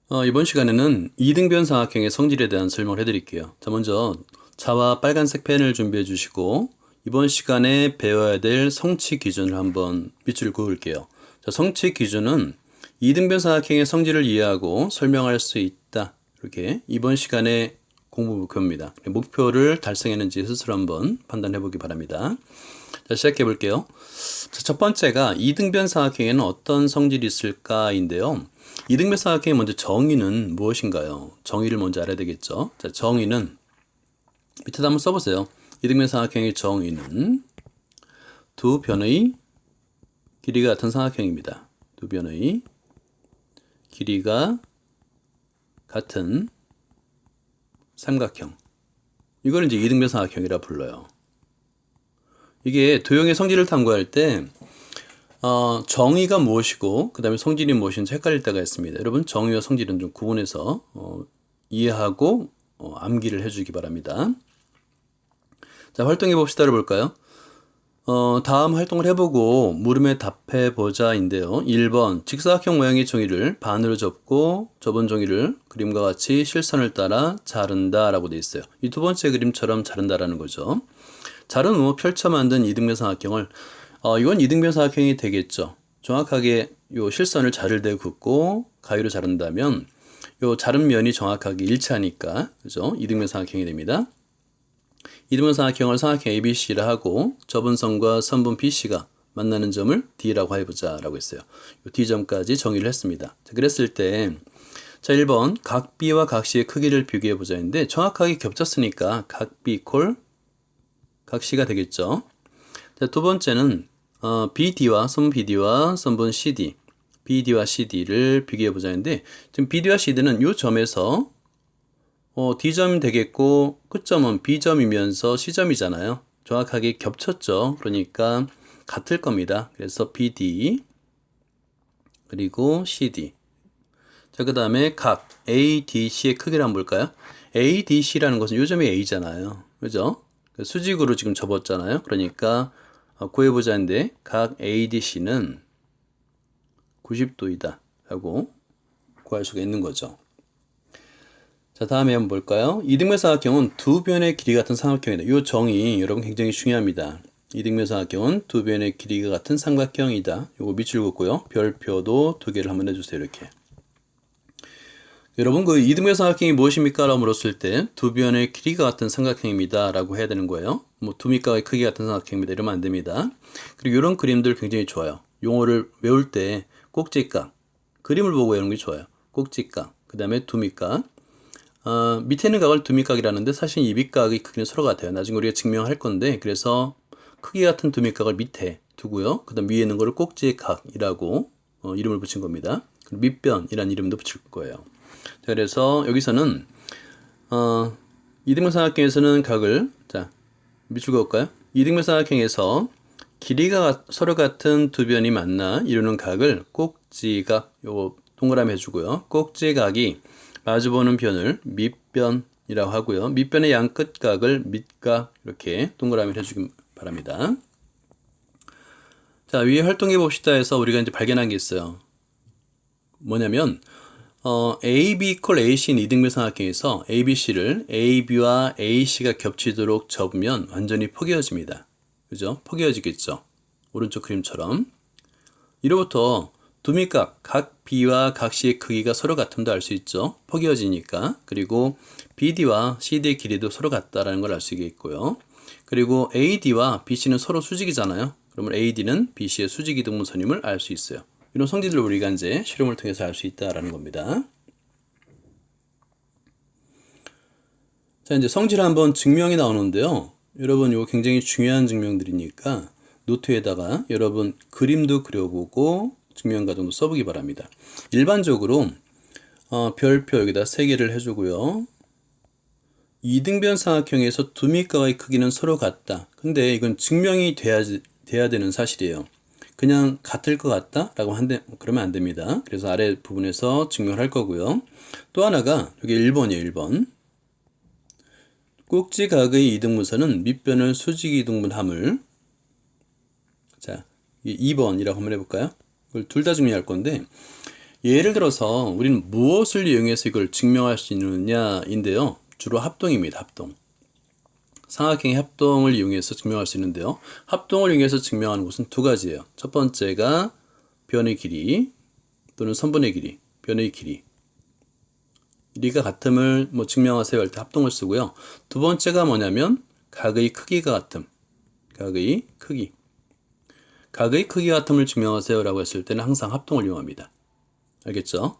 이번 시간에는 이등변 삼각형의 성질에 대한 설명을 해드릴게요. 자, 먼저 자와 빨간색 펜을 준비해 주시고 이번 시간에 배워야 될 성취 기준을 한번 밑줄 그을게요. 자, 성취 기준은 이등변 삼각형의 성질을 이해하고 설명할 수 있다. 이렇게 이번 시간에 공부 목표입니다. 목표를 달성했는지 스스로 한번 판단해 보기 바랍니다. 자, 시작해 볼게요. 자, 첫 번째가 이등변 삼각형에는 어떤 성질이 있을까인데요. 이등변 삼각형의 먼저 정의는 무엇인가요? 정의를 먼저 알아야 되겠죠. 자, 정의는 밑에다 한번 써보세요. 이등변 삼각형의 정의는 두 변의 길이가 같은 삼각형입니다. 두 변의 길이가 같은 삼각형. 이걸 이제 이등변 삼각형이라 불러요. 이게 도형의 성질을 탐구할 때 정의가 무엇이고 그 다음에 성질이 무엇인지 헷갈릴 때가 있습니다. 여러분 정의와 성질은 좀 구분해서 이해하고 암기를 해주기 바랍니다. 자, 활동해 봅시다를 볼까요? 다음 활동을 해보고 물음에 답해보자인데요. 1번 직사각형 모양의 종이를 반으로 접고 접은 종이를 그림과 같이 실선을 따라 자른다 라고 되어 있어요. 이 두 번째 그림처럼 자른다라는 거죠. 자른 후 펼쳐 만든 이등변 삼각형을 이건 이등변 삼각형이 되겠죠. 정확하게 요 실선을 자를대 긋고 가위로 자른다면 요 자른 면이 정확하게 일치하니까 그죠? 이등변 삼각형이 됩니다. 이등변 삼각형을 삼각형 ABC라 하고 접은 선과 선분 BC가 만나는 점을 D라고 해보자 라고 했어요. 요 D점까지 정의를 했습니다. 자, 그랬을 때 자, 1번 각 B와 각 C의 크기를 비교해 보자인데 정확하게 겹쳤으니까 각 B 콜 각 C가 되겠죠. 자, 두 번째는 BD와 선분 BD와 선분 CD, BD와 CD를 비교해 보자는데 지금 BD와 CD는 이 점에서 D점이 되겠고 끝점은 B점이면서 C점이잖아요. 정확하게 겹쳤죠. 그러니까 같을 겁니다. 그래서 BD 그리고 CD. 자, 그 다음에 각 ADC의 크기를 한번 볼까요? ADC라는 것은 이 점이 A잖아요. 그죠? 수직으로 지금 접었잖아요. 그러니까 구해보자는데 각 ADC는 90도이다 라고 구할 수가 있는 거죠. 자, 다음에 한번 볼까요? 이등변 삼각형은 두 변의 길이 같은 삼각형이다. 이 정의 여러분 굉장히 중요합니다. 이등변 삼각형은 두 변의 길이가 같은 삼각형이다. 요거 밑줄 긋고요. 별표도 두 개를 한번 해주세요. 이렇게. 여러분 그 이등변 삼각형이 무엇입니까? 라고 물었을 때 두 변의 길이가 같은 삼각형입니다 라고 해야 되는 거예요. 뭐 두 밑각의 크기 같은 삼각형입니다 이러면 안 됩니다. 그리고 이런 그림들 굉장히 좋아요. 용어를 외울 때 꼭지각 그림을 보고 외우는 게 좋아요. 꼭지각 그 다음에 두 밑각 밑에 있는 각을 두 밑각이라는데 사실 이 밑각의 크기는 서로 같아요. 나중에 우리가 증명할 건데 그래서 크기 같은 두 밑각을 밑에 두고요. 그 다음 위에 있는 거를 꼭지각이라고 이름을 붙인 겁니다. 밑변이라는 이름도 붙일 거예요. 자, 그래서 여기서는 이등변 삼각형에서는 각을 자 밑줄 그을까요? 이등변 삼각형에서 길이가 서로 같은 두 변이 만나 이루는 각을 꼭지각 요거 동그라미 해주고요. 꼭지각이 마주보는 변을 밑변이라고 하고요. 밑변의 양 끝각을 밑각 이렇게 동그라미를 해주기 바랍니다. 자, 위에 활동해 봅시다 해서 우리가 이제 발견한 게 있어요. 뭐냐면 AB 이퀄 AC인 이등변 삼각형에서 ABC를 AB와 AC가 겹치도록 접으면 완전히 포개어집니다. 그죠? 포개어지겠죠? 오른쪽 그림처럼. 이로부터 두 밑각 각 B와 각 C의 크기가 서로 같음도 알 수 있죠. 포개어지니까. 그리고 BD와 CD의 길이도 서로 같다라는 걸 알 수 있겠고요. 그리고 AD와 BC는 서로 수직이잖아요. 그러면 AD는 BC의 수직 이등분선임을 알 수 있어요. 이런 성질을 우리가 이제 실험을 통해서 알 수 있다라는 겁니다. 자, 이제 성질 한번 증명이 나오는데요. 여러분 이거 굉장히 중요한 증명들이니까 노트에다가 여러분 그림도 그려보고 증명 과정도 써보기 바랍니다. 일반적으로 별표 여기다 3개를 해주고요. 이등변 삼각형에서 두 밑각의 크기는 서로 같다. 근데 이건 증명이 돼야 되는 사실이에요. 그냥 같을 것 같다? 라고 그러면 안 됩니다. 그래서 아래 부분에서 증명을 할 거고요. 또 하나가 여기 1번이에요. 1번. 꼭지각의 이등분선은 밑변을 수직 이등분함을 자, 2번이라고 한번 해볼까요? 이걸 둘 다 증명할 건데 예를 들어서 우리는 무엇을 이용해서 이걸 증명할 수 있느냐인데요. 주로 합동입니다. 합동. 삼각형의 합동을 이용해서 증명할 수 있는데요. 합동을 이용해서 증명하는 것은 두 가지예요. 첫 번째가 변의 길이 또는 선분의 길이, 변의 길이. 이가 같음을 증명하세요 할 때 합동을 쓰고요. 두 번째가 뭐냐면 각의 크기가 같음. 각의 크기. 각의 크기 같음을 증명하세요 라고 했을 때는 항상 합동을 이용합니다. 알겠죠?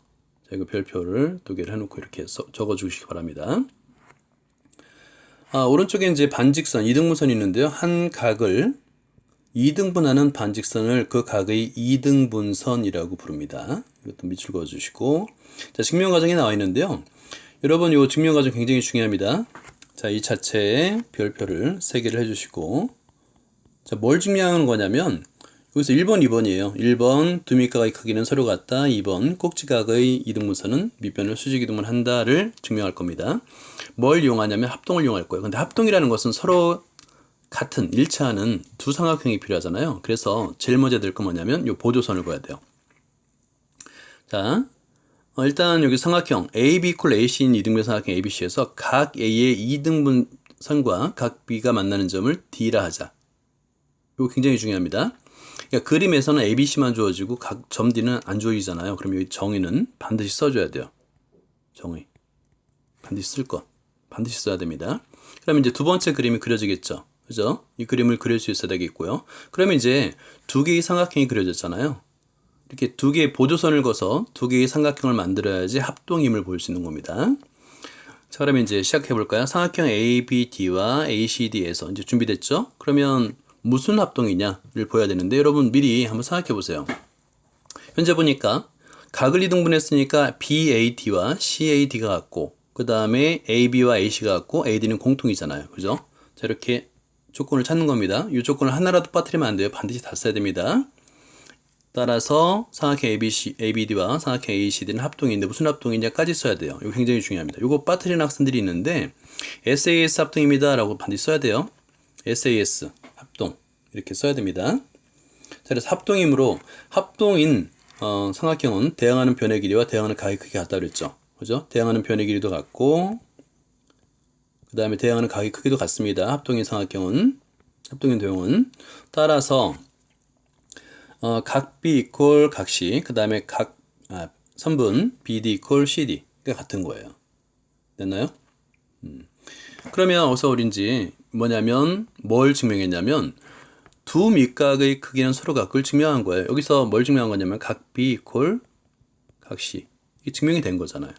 자, 이거 별표를 두 개를 해놓고 이렇게 적어 주시기 바랍니다. 오른쪽에 이제 반직선, 이등분선이 있는데요. 한 각을 2등분하는 반직선을 그 각의 2등분선이라고 부릅니다. 이것도 밑줄 그어주시고. 자, 증명 과정이 나와 있는데요. 여러분, 이 증명 과정 굉장히 중요합니다. 자, 이 차체에 별표를 3개를 해주시고. 자, 뭘 증명하는 거냐면, 여기서 1번, 2번이에요. 1번, 두 밑각의 크기는 서로 같다. 2번, 꼭지각의 이등분선은 밑변을 수직이등분 한다를 증명할 겁니다. 뭘 이용하냐면 합동을 이용할 거예요. 근데 합동이라는 것은 서로 같은, 일치하는 두 삼각형이 필요하잖아요. 그래서 제일 먼저 될 건 뭐냐면 이 보조선을 그어야 돼요. 자, 일단 여기 삼각형 AB = AC인 이등변 삼각형 ABC에서 각 A의 이등분선과 각 B가 만나는 점을 D라 하자. 이거 굉장히 중요합니다. 그러니까 그림에서는 ABC만 주어지고 각 점 D는 안 주어지잖아요. 그럼 여기 정의는 반드시 써줘야 돼요. 정의. 반드시 쓸 것. 반드시 써야 됩니다. 그러면 이제 두 번째 그림이 그려지겠죠. 그죠? 이 그림을 그릴 수 있어야 되겠고요. 그러면 이제 두 개의 삼각형이 그려졌잖아요. 이렇게 두 개의 보조선을 그어서 두 개의 삼각형을 만들어야지 합동임을 볼 수 있는 겁니다. 자, 그러면 이제 시작해 볼까요? 삼각형 ABD와 ACD에서 이제 준비됐죠? 그러면 무슨 합동이냐를 보여야 되는데 여러분 미리 한번 생각해 보세요. 현재 보니까 각을 이등분했으니까 BAD와 CAD가 같고 그 다음에 AB와 AC가 같고 AD는 공통이잖아요. 그죠? 자, 이렇게 조건을 찾는 겁니다. 이 조건을 하나라도 빠뜨리면 안 돼요. 반드시 다 써야 됩니다. 따라서 삼각형 ABD와 삼각형 ACD는 합동인데 무슨 합동이냐까지 써야 돼요. 이거 굉장히 중요합니다. 이거 빠뜨리는 학생들이 있는데 SAS 합동입니다 라고 반드시 써야 돼요. SAS 합동 이렇게 써야 됩니다. 자, 그래서 합동이므로 합동인 삼각형은 대항하는 변의 길이와 대항하는 각의 크기가 같다고 그랬죠. 그죠? 대항하는 변의 길이도 같고 그 다음에 대항하는 각의 크기도 같습니다. 합동인 삼각형은 합동인 도형은 따라서 각 B = 각 C 그 다음에 선분 BD = CD가 같은 거예요. 됐나요? 그러면 어디서 어린지 뭐냐면 뭘 증명했냐면 두 밑각의 크기는 서로 같을 증명한 거예요. 여기서 뭘 증명한 거냐면 각 B = 각 C 이게 증명이 된 거잖아요.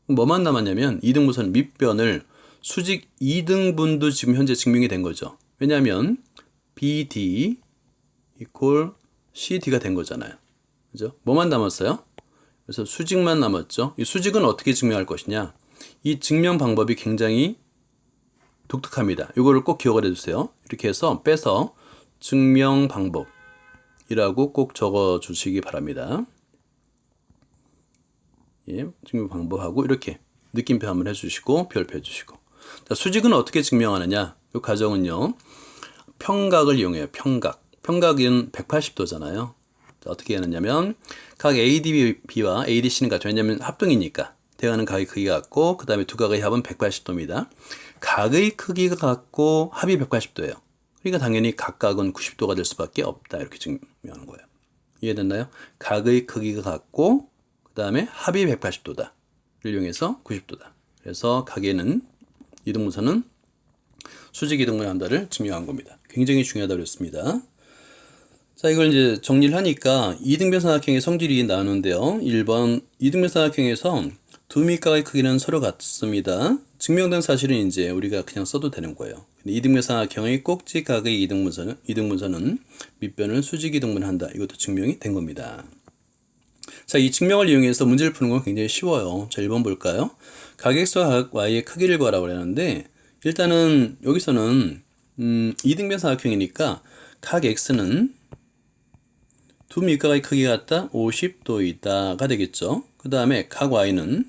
뭐만 남았냐면 이등분선 밑변을 수직 2등분도 지금 현재 증명이 된 거죠. 왜냐하면 BD = CD가 된 거잖아요. 그죠? 뭐만 남았어요? 그래서 수직만 남았죠. 이 수직은 어떻게 증명할 것이냐? 이 증명 방법이 굉장히 독특합니다. 이거를 꼭 기억을 해주세요. 이렇게 해서 빼서 증명 방법이라고 꼭 적어 주시기 바랍니다. 예, 증명 방법하고 이렇게 느낌표 한번 해주시고 별표 해주시고. 자, 수직은 어떻게 증명하느냐? 이 과정은요. 평각을 이용해요. 평각. 평각은 180도잖아요. 자, 어떻게 하느냐면 각 ADB와 ADC는 같죠. 왜냐하면 합동이니까 대응하는 각의 크기가 같고 그 다음에 두 각의 합은 180도입니다. 각의 크기가 같고 합이 180도예요. 그러니까 당연히 각각은 90도가 될 수밖에 없다. 이렇게 증명하는 거예요. 이해됐나요? 각의 크기가 같고 그 다음에 합이 180도다를 이용해서 90도다. 그래서 각에는 이등분선은 수직 이등분을 한다를 증명한 겁니다. 굉장히 중요하다고 그랬습니다. 자, 이걸 이제 정리를 하니까 이등변 삼각형의 성질이 나오는데요. 1번 이등변 삼각형에서 두 밑각의 크기는 서로 같습니다. 증명된 사실은 이제 우리가 그냥 써도 되는 거예요. 이등변 삼각형의 꼭지각의 이등분선은 밑변을 수직 이등분한다. 이것도 증명이 된 겁니다. 자, 이 증명을 이용해서 문제를 푸는 건 굉장히 쉬워요. 자, 1번 볼까요? 각 X와 각 Y의 크기를 구하라고 그러는데 일단은 여기서는 이등변 삼각형이니까 각 X는 두 밑각의 크기가 같다 50도이다가 되겠죠. 그 다음에 각 Y는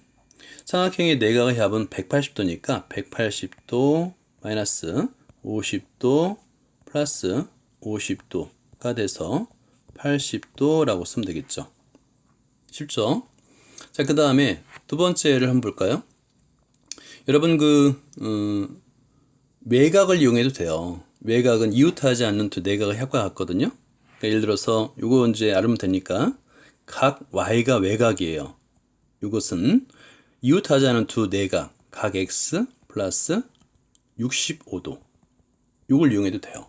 삼각형의 내각의 합은 180도니까 180도 마이너스 50도 플러스 50도가 돼서 80도라고 쓰면 되겠죠. 쉽죠? 자, 그 다음에 두 번째를 한번 볼까요? 여러분 외곽을 이용해도 돼요. 외곽은 이웃하지 않는 두 내각의 합과 같거든요. 그러니까 예를 들어서 요거 이제 알면 되니까 각 y가 외곽이에요. 이것은 이웃하지 않은 두 내각 각 x 플러스 65도 요걸 이용해도 돼요.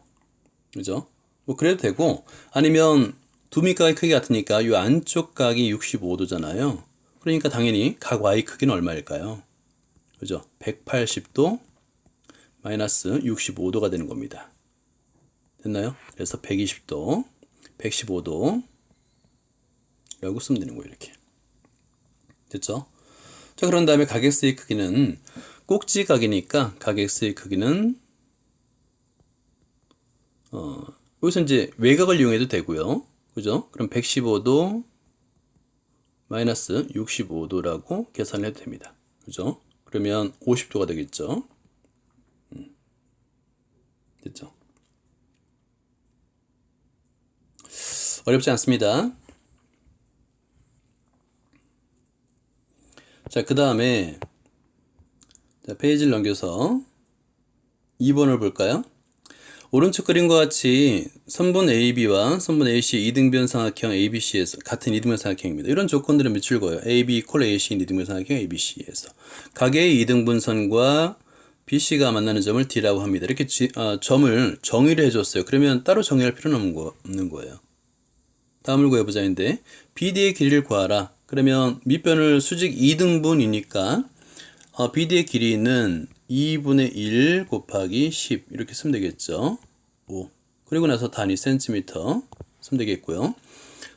그죠? 뭐 그래도 되고 아니면 두 밑각의 크기 같으니까 이 안쪽 각이 65도잖아요. 그러니까 당연히 각 y 크기는 얼마일까요? 그죠? 180도 마이너스 65도가 되는 겁니다. 됐나요? 그래서 120도, 115도 라고 쓰면 되는 거예요. 이렇게. 됐죠? 자, 그런 다음에 각 x의 크기는 꼭지각이니까 각 x의 크기는 여기서 이제 외곽을 이용해도 되고요. 그죠? 그럼 115도 마이너스 65도라고 계산을 해도 됩니다. 그죠? 그러면 50도가 되겠죠. 됐죠? 어렵지 않습니다. 자, 그 다음에 페이지를 넘겨서 2번을 볼까요? 오른쪽 그림과 같이 선분 AB와 선분 AC 이등변 삼각형 ABC에서 같은 이등변 삼각형입니다. 이런 조건들은 밑줄 그어요. AB 이퀄 AC인 이등변 삼각형 ABC에서 각의 이등분선과 BC가 만나는 점을 D라고 합니다. 이렇게 점을 정의를 해줬어요. 그러면 따로 정의할 필요는 없는 거예요. 다음을 구해보자인데 BD의 길이를 구하라. 그러면 밑변을 수직 2등분이니까 BD의 길이는 2분의 1 곱하기 10 이렇게 쓰면 되겠죠. 5. 그리고 나서 단위 센티미터 쓰면 되겠고요.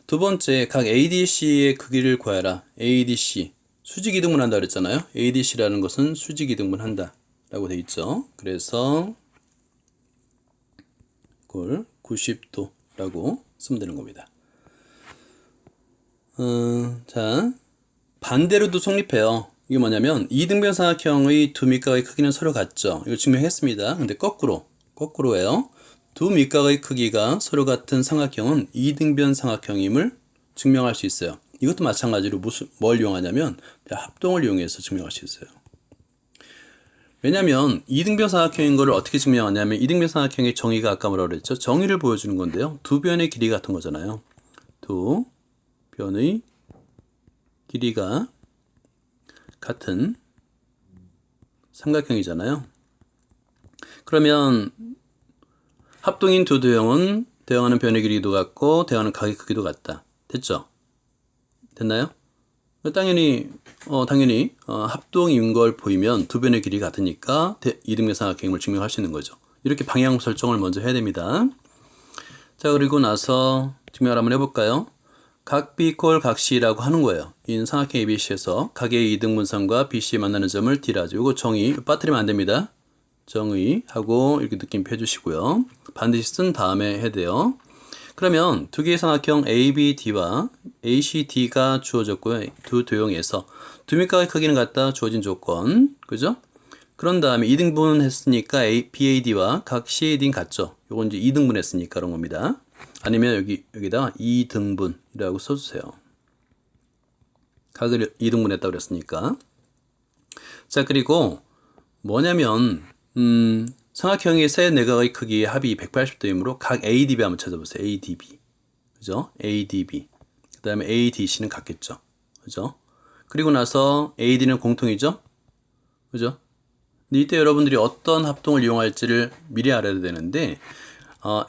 두 번째 각 ADC의 크기를 구하라. ADC 수직 이등분 한다 그랬잖아요. ADC라는 것은 수직 이등분 한다 라고 돼 있죠. 그래서 이걸 90도 라고 쓰면 되는 겁니다. 자, 반대로도 성립해요. 이게 뭐냐면 이등변 삼각형의 두 밑각의 크기는 서로 같죠. 이걸 증명했습니다. 근데 거꾸로예요. 두 밑각의 크기가 서로 같은 삼각형은 이등변 삼각형임을 증명할 수 있어요. 이것도 마찬가지로 뭘 이용하냐면 합동을 이용해서 증명할 수 있어요. 왜냐면 이등변 삼각형인 거를 어떻게 증명하냐면 이등변 삼각형의 정의가 아까 뭐라고 그랬죠? 정의를 보여주는 건데요. 두 변의 길이 같은 거잖아요. 두 변의 길이가 같은 삼각형이잖아요. 그러면 합동인 두 도형은 대응하는 변의 길이도 같고 대응하는 각의 크기도 같다. 됐죠? 됐나요? 당연히 합동인 걸 보이면 두 변의 길이 같으니까 이등변 삼각형임을 증명할 수 있는 거죠. 이렇게 방향 설정을 먼저 해야 됩니다. 자, 그리고 나서 증명을 한번 해볼까요? 각 B 이퀄 각 C라고 하는 거예요. 이 삼각형 ABC에서 각의 이등분선과 BC 만나는 점을 D라죠. 이거 정의 빠뜨리면 안 됩니다. 정의하고 이렇게 느낌표 해주시고요. 반드시 쓴 다음에 해야 돼요. 그러면 두 개의 삼각형 ABD와 ACD가 주어졌고요. 두 도형에서 두 밑각의 크기는 같다. 주어진 조건. 그죠? 그런 다음에 2등분 했으니까 BAD와 각 CAD는 같죠. 요건 이제 2등분 했으니까 그런 겁니다. 아니면 여기다 2등분이라고 써주세요. 각을 2등분 했다고 그랬으니까. 자, 그리고 뭐냐면 삼각형의 세 내각의 크기의 합이 180도이므로 각 ADB 한번 찾아보세요. ADB. 그죠? ADB. 그 다음에 ADC는 같겠죠. 그죠? 그리고 나서 AD는 공통이죠? 그죠? 근데 이때 여러분들이 어떤 합동을 이용할지를 미리 알아야 되는데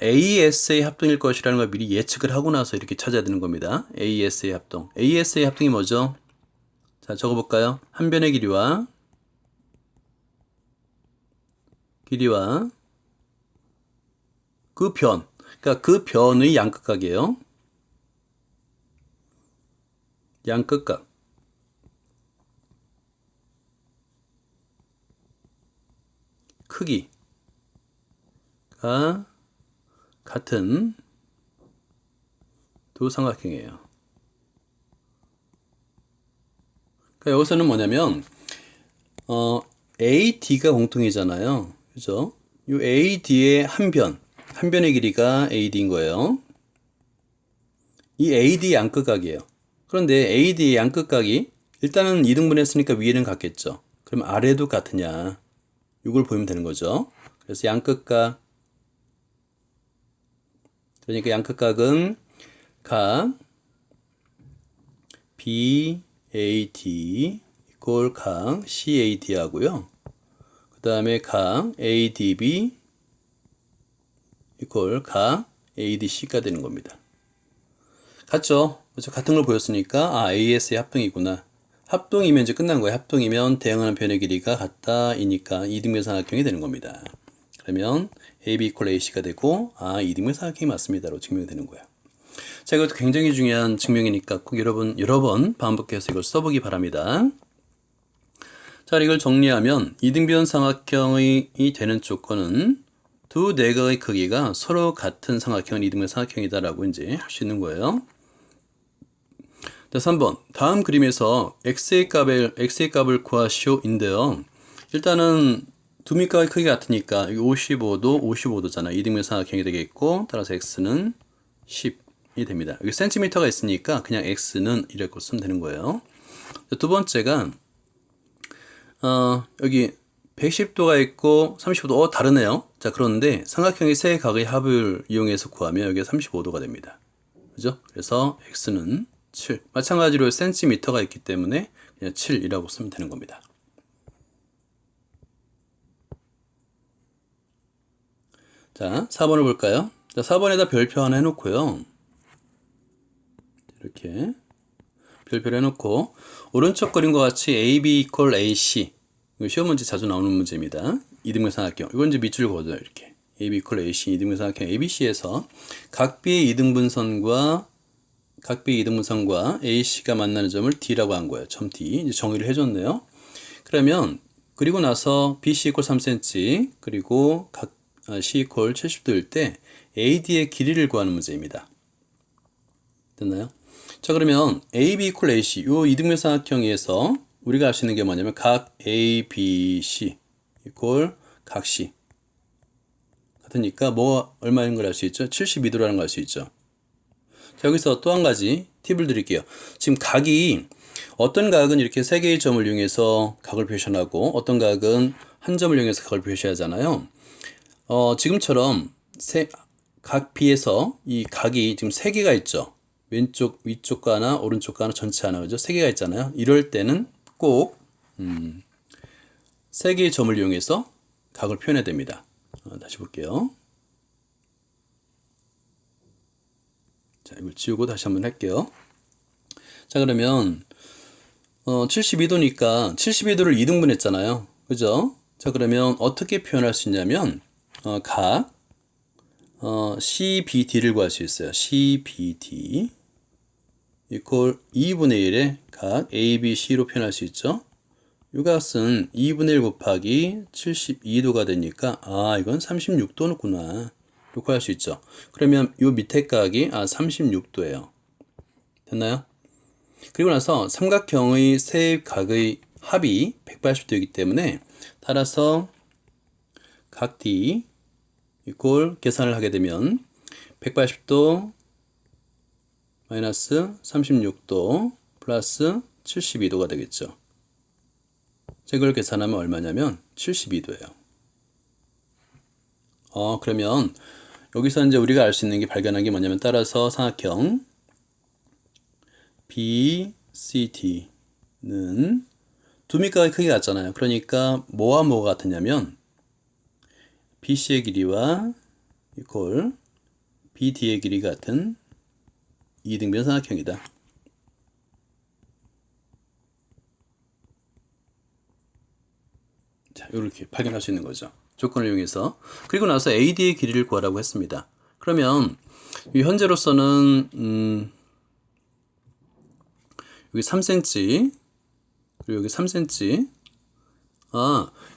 AS의 합동일 것이라는 걸 미리 예측을 하고 나서 이렇게 찾아야 되는 겁니다. AS의 합동. AS의 합동이 뭐죠? 자, 적어볼까요? 한 변의 길이와 그 변. 그러니까 그 변의 양끝각이에요. 양끝각. 크기가 같은 두 삼각형이에요. 그러니까 여기서는 뭐냐면 AD가 공통이잖아요. 그죠? 이 AD의 한 변의 길이가 AD인 거예요. 이 AD 양끝각이에요. 그런데 AD의 양끝각이 일단은 2등분 했으니까 위에는 같겠죠. 그럼 아래도 같으냐? 이걸 보면 되는 거죠. 그래서 양끝각, 그러니까 양끝각은 각 BAD 이꼴 각 CAD 하고요. 그 다음에 각 ADB 이꼴 각 ADC가 되는 겁니다. 같죠? 그렇죠? 같은 걸 보였으니까 AS의 합동이구나. 합동이면 이제 끝난 거예요. 합동이면 대응하는 변의 길이가 같다이니까 이등변 삼각형이 되는 겁니다. 그러면 AB 이퀄 AC가 되고 이등변 삼각형이 맞습니다로 증명이 되는 거예요. 자, 이것도 굉장히 중요한 증명이니까 꼭 여러분 여러 번 반복해서 이걸 써보기 바랍니다. 자, 이걸 정리하면 이등변 삼각형이 되는 조건은 두 내각의 크기가 서로 같은 삼각형은 이등변 삼각형이다라고 이제 할 수 있는 거예요. 자, 3번. 다음 그림에서 x의 값을 구하시오인데요. 일단은 두 밑각의 크기가 같으니까 여기 55도 55도잖아. 이등변 삼각형이 되겠고 따라서 x는 10이 됩니다. 여기 센티미터가 있으니까 그냥 x는 이렇게 쓰면 되는 거예요. 자, 두 번째가 여기 110도가 있고 35도 다르네요. 자, 그런데 삼각형의 세 각의 합을 이용해서 구하면 여기가 35도가 됩니다. 그죠? 그래서 x는 7. 마찬가지로 센티미터가 있기 때문에 그냥 7이라고 쓰면 되는 겁니다. 자, 4번을 볼까요? 자, 4번에다 별표 하나 해놓고요. 이렇게 별표를 해놓고 오른쪽 그림과 같이 AB 이퀄 AC 이거 시험 문제 자주 나오는 문제입니다. 이등변 삼각형 이건 이제 밑줄 그어줘요. 이렇게 AB 이퀄 AC 이등변 삼각형 ABC에서 각 B의 이등분선과 AC가 만나는 점을 D라고 한 거예요. 점 D. 이제 정의를 해줬네요. 그러면 그리고 나서 BC 이퀄 3cm 그리고 각 C 이퀄 70도일 때 AD의 길이를 구하는 문제입니다. 됐나요? 자, 그러면 AB 이퀄 AC 요 이등변 삼각형에서 우리가 알 수 있는 게 뭐냐면 각 ABC 이퀄 각 C 같으니까 뭐 얼마인 걸 알 수 있죠? 72도라는 걸 알 수 있죠. 자, 여기서 또 한 가지 팁을 드릴게요. 지금 각이 어떤 각은 이렇게 세 개의 점을 이용해서 각을 표시하고 어떤 각은 한 점을 이용해서 각을 표시하잖아요. 지금처럼 각 B에서 이 각이 지금 세 개가 있죠. 왼쪽 위쪽과 하나 오른쪽과 하나 전체 하나 그죠? 세 개가 있잖아요. 이럴 때는 꼭 세 개의 점을 이용해서 각을 표현해야 됩니다. 다시 볼게요. 자, 이걸 지우고 다시 한번 할게요. 자, 그러면 72도니까 72도를 2등분 했잖아요. 그죠? 자, 그러면 어떻게 표현할 수 있냐면 각 CBD를 구할 수 있어요. CBD 이퀄 2분의 1의 각 ABC로 표현할 수 있죠. 이 값은 2분의 1 곱하기 72도가 되니까 이건 36도구나. 이렇게 할 수 있죠. 그러면 이 밑에 각이 36도예요. 됐나요? 그리고 나서 삼각형의 세 각의 합이 180도이기 때문에 따라서 각 D 이꼴 계산을 하게 되면 180도 마이너스 36도 플러스 72도가 되겠죠. 이걸 계산하면 얼마냐면 72도예요. 그러면 여기서 이제 우리가 알 수 있는 게 발견한 게 뭐냐면 따라서 삼각형 BCD는 두 밑각의 크기가 같잖아요. 그러니까 뭐와 뭐가 같으냐면 BC의 길이와 이퀄 BD의 길이 같은 이등변 삼각형이다. 자, 이렇게 발견할 수 있는 거죠. 조건을 이용해서. 그리고 나서 AD의 길이를 구하라고 했습니다. 그러면 현재로서는 여기 3cm 그리고 여기 3cm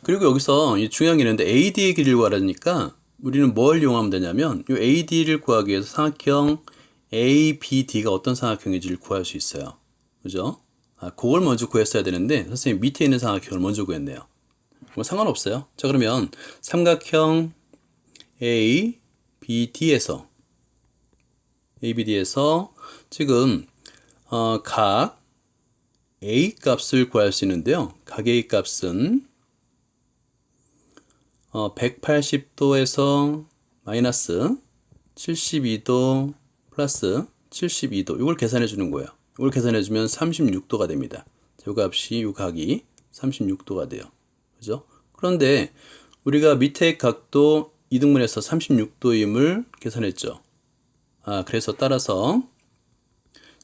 그리고 여기서 중요한 게 있는데 AD의 길이를 구하라니까 우리는 뭘 이용하면 되냐면 이 AD를 구하기 위해서 삼각형 ABD가 어떤 삼각형인지를 구할 수 있어요. 그죠? 그걸 먼저 구했어야 되는데 선생님 밑에 있는 삼각형을 먼저 구했네요. 뭐 상관없어요. 자, 그러면 삼각형 ABD에서 지금 각 A 값을 구할 수 있는데요. 각 A 값은 180도에서 마이너스 72도 플러스 72도 이걸 계산해 주는 거예요. 이걸 계산해 주면 36도가 됩니다. 이 값이 이 각이 36도가 돼요. 그죠? 그런데 우리가 밑에 각도 이등분해서 36도임을 계산했죠. 그래서 따라서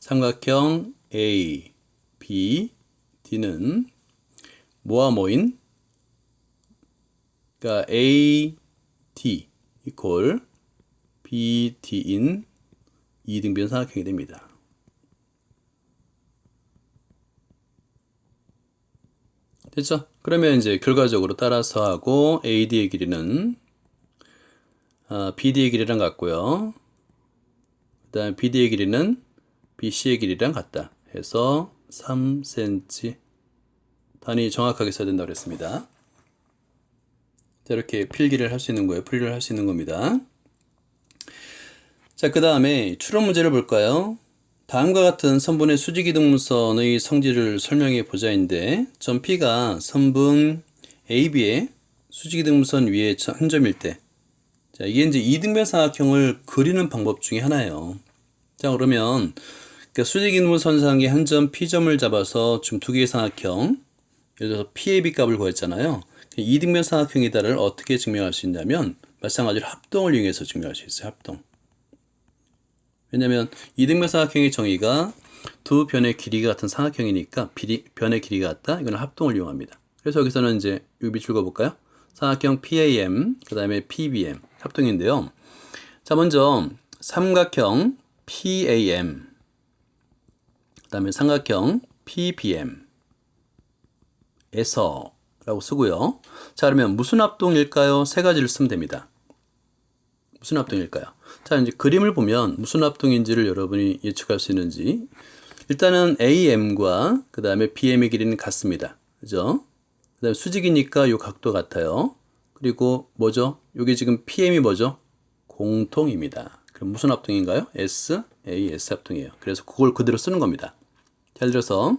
삼각형 A, B, D는 뭐와 뭐인? 그러니까 A, D 이퀄 B, D인 이등변 삼각형이 됩니다. 됐죠? 그러면 이제 결과적으로 따라서 하고 AD의 길이는 BD의 길이랑 같고요. 그 다음에 BD의 길이는 BC의 길이랑 같다 해서 3cm 단위 정확하게 써야 된다고 그랬습니다. 자, 이렇게 필기를 할 수 있는 거예요. 풀이를 할 수 있는 겁니다. 자, 그 다음에 추론 문제를 볼까요? 다음과 같은 선분의 수직이등분선의 성질을 설명해 보자인데 점 P가 선분 AB의 수직이등분선 위에 한 점일 때, 자, 이게 이제 이등변 삼각형을 그리는 방법 중에 하나예요. 자, 그러면 그러니까 수직이등분선상의 한 점 P점을 잡아서 지금 두 개의 삼각형, 예를 들어서 PAB 값을 구했잖아요. 이등변 삼각형이다를 어떻게 증명할 수 있냐면 마찬가지로 합동을 이용해서 증명할 수 있어요. 합동. 왜냐면 이등변 삼각형의 정의가 두 변의 길이가 같은 삼각형이니까 변의 길이가 같다. 이거는 합동을 이용합니다. 그래서 여기서는 이제 이 밑줄 그어볼까요? 삼각형 PAM, 그 다음에 PBM 합동인데요. 자, 먼저 삼각형 PAM, 그 다음에 삼각형 PBM 에서 라고 쓰고요. 자, 그러면 무슨 합동일까요? 세 가지를 쓰면 됩니다. 무슨 합동일까요? 자, 이제 그림을 보면 무슨 합동인지를 여러분이 예측할 수 있는지. 일단은 AM과 그 다음에 BM의 길이는 같습니다. 그죠? 그 다음에 수직이니까 요 각도 같아요. 그리고 뭐죠? 요게 지금 PM이 뭐죠? 공통입니다. 그럼 무슨 합동인가요? S, A, S 합동이에요. 그래서 그걸 그대로 쓰는 겁니다. 예를 들어서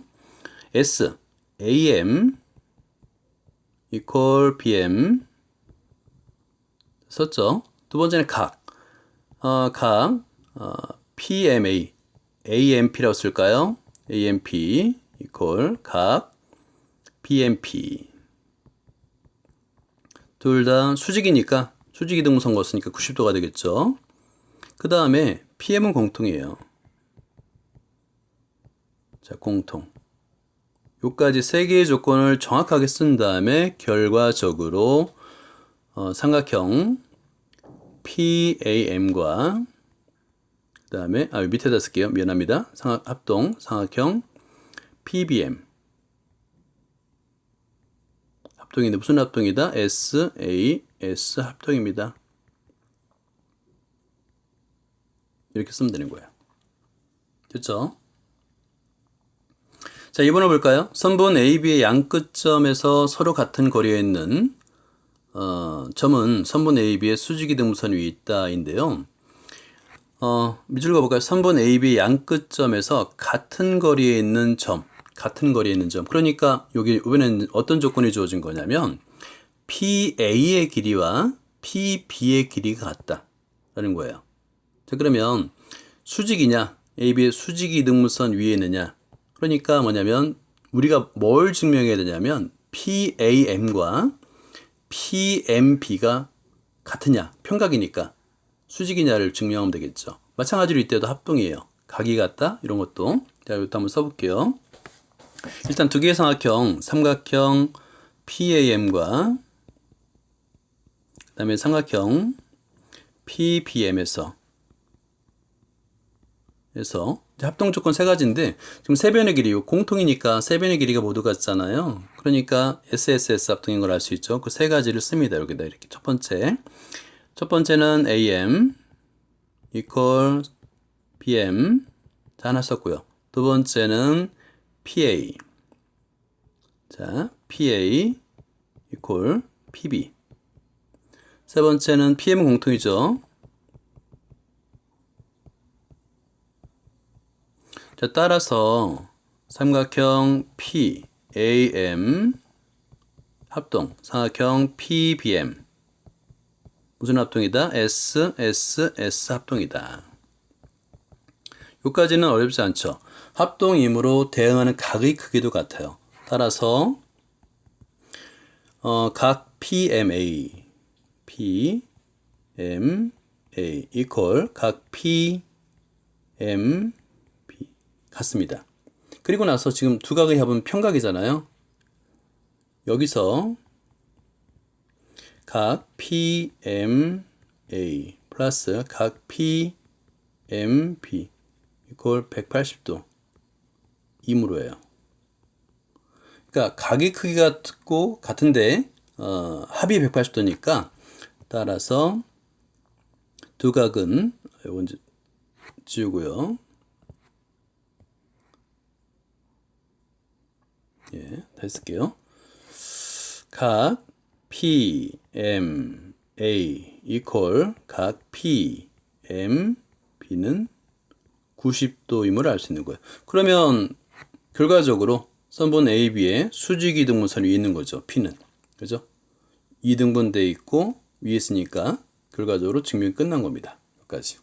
S, AM equal BM 썼죠? 두 번째는 각, PMA, AMP라고 쓸까요? AMP equal 각 BMP. 둘 다 수직이니까 수직이등분선 거쓰니까 90도가 되겠죠. 그 다음에 PM은 공통이에요. 자, 공통. 요까지 세 개의 조건을 정확하게 쓴 다음에 결과적으로 삼각형 PAM과 그 다음에 밑에다 쓸게요. 미안합니다. 합동 삼각형 PBM 합동인데 무슨 합동이다? SAS 합동입니다. 이렇게 쓰면 되는 거예요. 됐죠? 자, 2번을 볼까요? 선분 AB의 양 끝점에서 서로 같은 거리에 있는 점은 선분 AB의 수직이등분선 위에 있다인데요. 밑줄 그어볼까요? 선분 AB의 양 끝점에서 같은 거리에 있는 점, 같은 거리에 있는 점. 그러니까 여기 이번에는 어떤 조건이 주어진 거냐면 PA의 길이와 PB의 길이가 같다라는 거예요. 자, 그러면 수직이냐? AB의 수직이등분선 위에 있느냐? 그러니까 뭐냐면 우리가 뭘 증명해야 되냐면 PAM과 PMB가 같으냐, 평각이니까 수직이냐를 증명하면 되겠죠. 마찬가지로 이때도 합동이에요. 각이 같다 이런 것도. 자, 이것도 한번 써볼게요. 일단 두 개의 삼각형 PAM과 그 다음에 삼각형 PBM에서 합동 조건 세 가지인데 지금 세 변의 길이 공통이니까 세 변의 길이가 모두 같잖아요. 그러니까 SSS 합동인 걸 알 수 있죠. 그 세 가지를 씁니다. 여기다 이렇게 첫 번째는 AM equal BM 자, 하나 썼고요. 두 번째는 PA 자, PA equal PB 세 번째는 PM은 공통이죠. 자, 따라서 삼각형 PAM 합동, 삼각형 PBM 무슨 합동이다? SSS 합동이다. 여기까지는 어렵지 않죠. 합동이므로 대응하는 각의 크기도 같아요. 따라서 각 PMA equal 각 PMB 같습니다. 그리고 나서 지금 두 각의 합은 평각이잖아요. 여기서 각 PMA 플러스 각 PMB 이퀄 180도 이므로예요. 그러니까 각의 크기가 같은데 합이 180도니까 따라서 두 각은 이건 지우고요. 예, 다시 쓸게요. 각 PMA 이퀄 각 PMB는 90도임을 알 수 있는 거예요. 그러면 결과적으로 선본 AB에 수직이등분선이 있는 거죠. P는. 그죠? 이등분돼 있고 위에 있으니까 결과적으로 증명이 끝난 겁니다. 여기까지.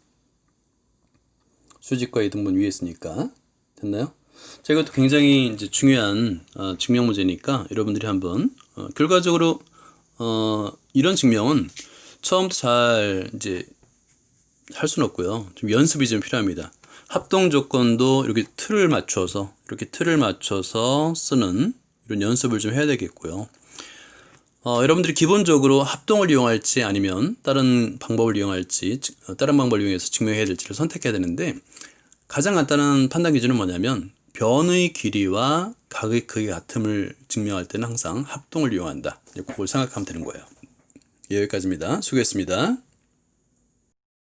수직과 이등분 위에 있으니까. 됐나요? 자, 이것도 굉장히 이제 중요한 증명 문제니까 여러분들이 한번 결과적으로 이런 증명은 처음부터 잘 이제 할 수는 없고요. 좀 연습이 좀 필요합니다. 합동 조건도 이렇게 틀을 맞춰서 쓰는 이런 연습을 좀 해야 되겠고요. 여러분들이 기본적으로 합동을 이용할지 아니면 다른 방법을 이용할지 다른 방법을 이용해서 증명해야 될지를 선택해야 되는데 가장 간단한 판단 기준은 뭐냐면 변의 길이와 각의 크기가 같음을 증명할 때는 항상 합동을 이용한다. 그걸 생각하면 되는 거예요. 여기까지입니다. 수고했습니다.